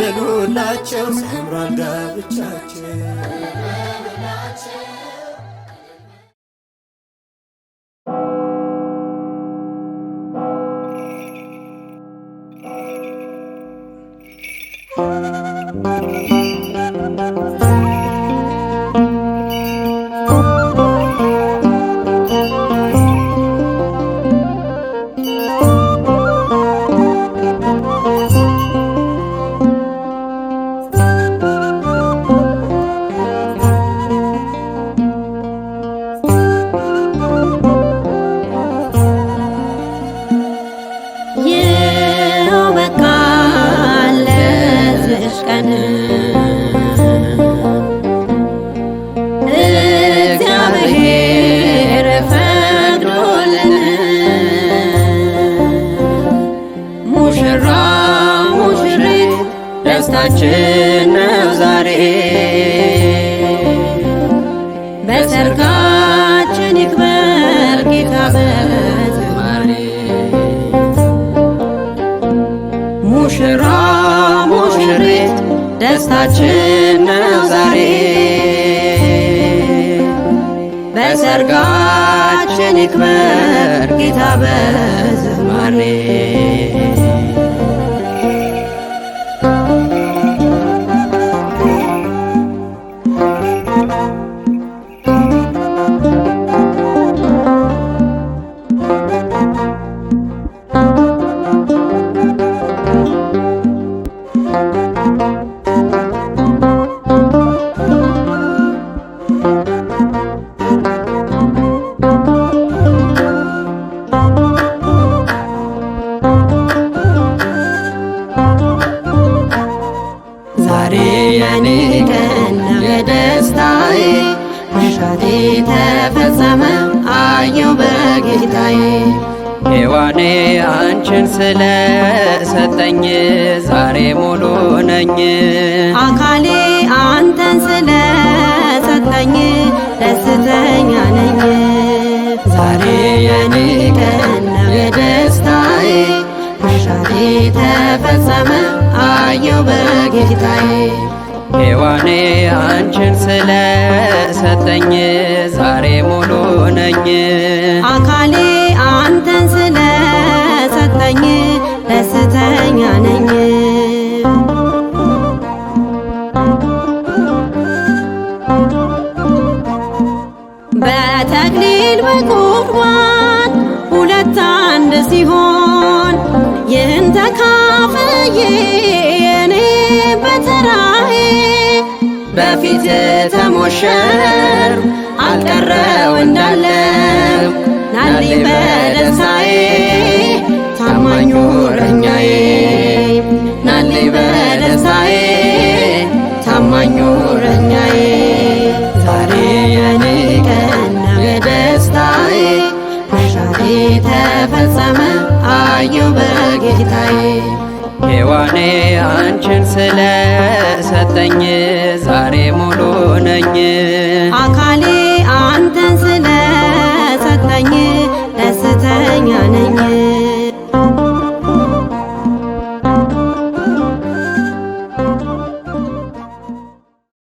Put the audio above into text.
በሉላቸው ሰምሯል ጋብቻቸው። እግዚአብሔር ፈቅዶልን ሙሽራ ሙሽሪት ደስታችን ነው ዛሬ በሰርጋችን ይክበር ጌታ በዝማሬ ሙሽራ ሙሽሪት ደስታችን ነው ዛሬ በሰርጋችን ይክበር ጌታ በዝማሬ የኔ ቀን ነው የደስታዬ መሻቴ ተፈጸመ አየሁ በጌታዬ ሔዋኔ አንቺን ስለሰጠኝ ዛሬ ሙሉ ነኝ አካሌ አንተን ስለሰጠኝ ደስተኛ ነኝ ዛሬ የኔ ቀን ነው የደስታዬ መሻቴ ተፈጸመ አየሁ በጌታዬ ሔዋኔ አንቺን ስለሰጠኝ ዛሬ ሙሉ ነኝ አካሌ አንተን ስለሰጠኝ ደስተኛ ነኝ በተክሊል በቁርባን ሁለት አንድ ሲሆን ይህን ተካፍዬ እኔ በተራዬ በፊት ተሞሸር አልቀረው እንዳለው ናልኝ በደስታዬ ታማኙ እረኛዬ ናልኝ በደስታዬ ታማኙ እረኛዬ ዛሬ የኔ ቀን ነው የደስታዬ መሻቴ ተፈጸመ አየሁ በጌታዬ ሔዋኔ አንቺን ስለሰጠኝ ዛሬ ሙሉ ነኝ